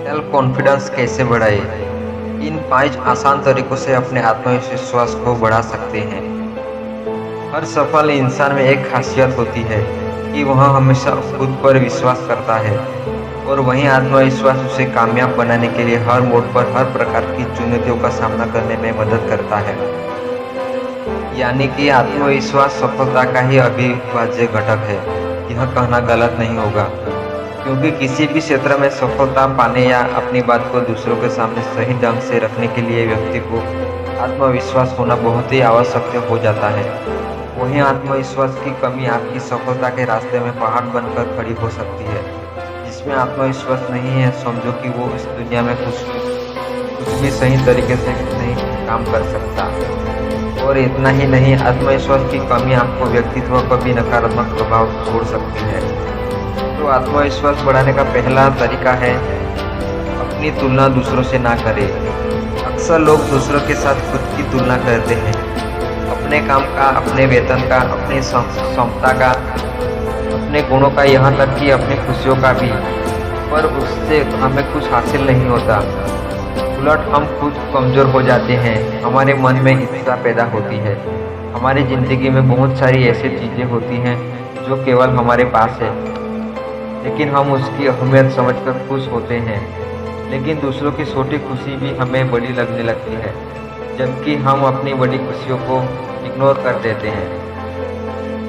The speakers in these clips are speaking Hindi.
सेल्फ कॉन्फिडेंस कैसे बढ़ाए? इन 5 आसान तरीकों से अपने आत्मविश्वास को बढ़ा सकते हैं। हर सफल इंसान में एक खासियत होती है कि वह हमेशा खुद पर विश्वास करता है और वहीं आत्मविश्वास उसे कामयाब बनाने के लिए हर मोड़ पर हर प्रकार की चुनौतियों का सामना करने में मदद करता है। यानी कि आत्मविश्वास सफलता का ही अविभाज्य घटक है। यह कहना गलत नहीं होगा, क्योंकि किसी भी क्षेत्र में सफलता पाने या अपनी बात को दूसरों के सामने सही ढंग से रखने के लिए व्यक्ति को आत्मविश्वास होना बहुत ही आवश्यक हो जाता है। वहीं आत्मविश्वास की कमी आपकी सफलता के रास्ते में पहाड़ बनकर खड़ी हो सकती है। जिसमें आत्मविश्वास नहीं है, समझो कि वो इस दुनिया में कुछ भी सही तरीके से नहीं काम कर सकता। और इतना ही नहीं, आत्मविश्वास की कमी आपको व्यक्तित्व पर भी नकारात्मक प्रभाव छोड़ सकती है। तो आत्मविश्वास बढ़ाने का पहला तरीका है अपनी तुलना दूसरों से ना करें। अक्सर लोग दूसरों के साथ खुद की तुलना करते हैं, अपने काम का, अपने वेतन का, अपनी क्षमता का, अपने गुणों का, यहाँ तक कि अपनी खुशियों का भी। पर उससे हमें कुछ हासिल नहीं होता। उलट हम खुद कमज़ोर हो जाते हैं, हमारे मन में ईर्ष्या पैदा होती है। हमारी ज़िंदगी में बहुत सारी ऐसी चीज़ें होती हैं जो केवल हमारे पास है, लेकिन हम उसकी अहमियत समझकर खुश होते हैं। लेकिन दूसरों की छोटी खुशी भी हमें बड़ी लगने लगती है, जबकि हम अपनी बड़ी खुशियों को इग्नोर कर देते हैं।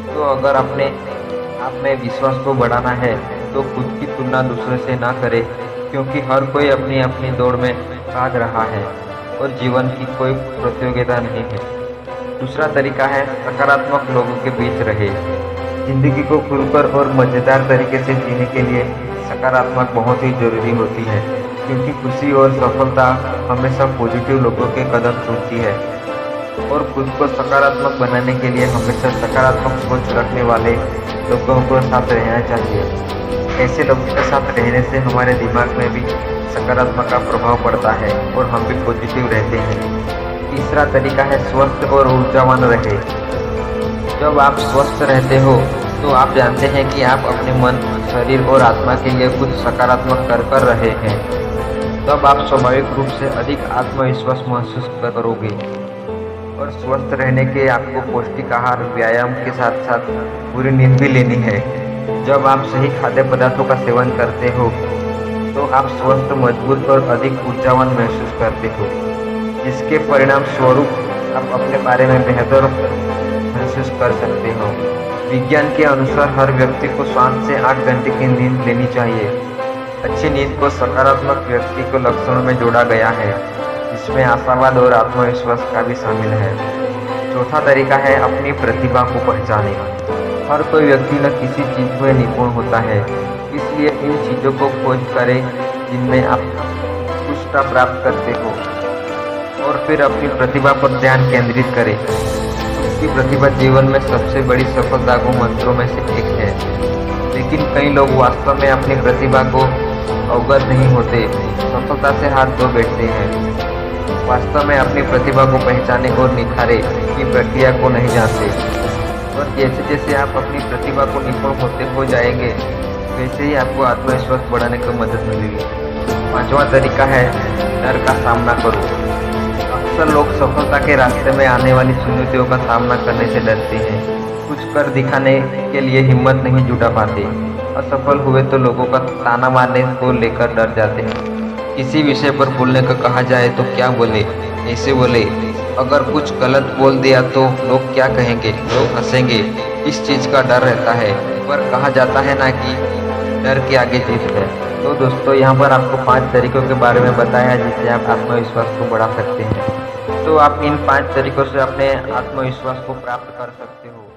तो अगर अपने आप में विश्वास को बढ़ाना है तो खुद की तुलना दूसरों से ना करें, क्योंकि हर कोई अपनी अपनी दौड़ में भाग रहा है और जीवन की कोई प्रतियोगिता नहीं है। दूसरा तरीका है सकारात्मक लोगों के बीच रहे। जिंदगी को खुलकर और मज़ेदार तरीके से जीने के लिए सकारात्मक बहुत ही जरूरी होती है, क्योंकि खुशी और सफलता हमेशा पॉजिटिव लोगों के कदम चूमती है। और खुद को सकारात्मक बनाने के लिए हमेशा सकारात्मक सोच रखने वाले लोगों को साथ रहना चाहिए। ऐसे लोगों के साथ रहने से हमारे दिमाग में भी सकारात्मक का प्रभाव पड़ता है और हम भी पॉजिटिव रहते हैं। तीसरा तरीका है स्वस्थ और ऊर्जावान रहे। जब आप स्वस्थ रहते हो तो आप जानते हैं कि आप अपने मन, शरीर और आत्मा के लिए कुछ सकारात्मक कर रहे हैं। तब आप स्वाभाविक रूप से अधिक आत्मविश्वास महसूस करोगे। और स्वस्थ रहने के आपको पौष्टिक आहार, व्यायाम के साथ साथ पूरी नींद भी लेनी है। जब आप सही खाद्य पदार्थों का सेवन करते हो तो आप स्वस्थ, मजबूत और अधिक ऊर्जावान महसूस करते हो, जिसके परिणाम स्वरूप आप अपने बारे में बेहतर महसूस कर सकते हो। विज्ञान के अनुसार हर व्यक्ति को 7 से 8 घंटे की नींद लेनी चाहिए। अच्छी नींद को सकारात्मक व्यक्ति के लक्षणों में जोड़ा गया है, जिसमें आशावाद और आत्मविश्वास का भी शामिल है। चौथा तरीका है अपनी प्रतिभा को पहचाने। हर कोई व्यक्ति न किसी चीज़ में निपुण होता है, इसलिए इन चीज़ों को खोज करें जिनमें आप कुशलता प्राप्त करते हो और फिर अपनी प्रतिभा पर ध्यान केंद्रित करें। उसकी प्रतिभा जीवन में सबसे बड़ी सफलता को मंत्रों में से एक है। लेकिन कई लोग वास्तव में अपनी प्रतिभा को अवगत नहीं होते, सफलता से हाथ धो बैठते हैं। वास्तव में अपनी प्रतिभा को पहचाने और निखारे की प्रक्रिया को नहीं जानते। और जैसे जैसे आप अपनी प्रतिभा को निपुण होते हो जाएंगे, वैसे ही आपको आत्मविश्वास बढ़ाने की मदद मिलेगी। पांचवा तरीका है डर का सामना करो। अक्सर लोग सफलता के रास्ते में आने वाली चुनौतियों का सामना करने से डरते हैं। कुछ कर दिखाने के लिए हिम्मत नहीं जुटा पाते। असफल हुए तो लोगों का ताना मारने को लेकर डर जाते हैं। किसी विषय पर बोलने को कहा जाए तो क्या बोले, ऐसे बोले, अगर कुछ गलत बोल दिया तो लोग क्या कहेंगे, लोग हंसेंगे। इस चीज़ का डर रहता है। पर कहा जाता है ना कि डर के आगे जीत है। तो दोस्तों, यहाँ पर आपको 5 तरीकों के बारे में बताया जिससे आप आत्मविश्वास को बढ़ा सकते हैं। तो आप इन 5 तरीकों से अपने आत्मविश्वास को प्राप्त कर सकते हो।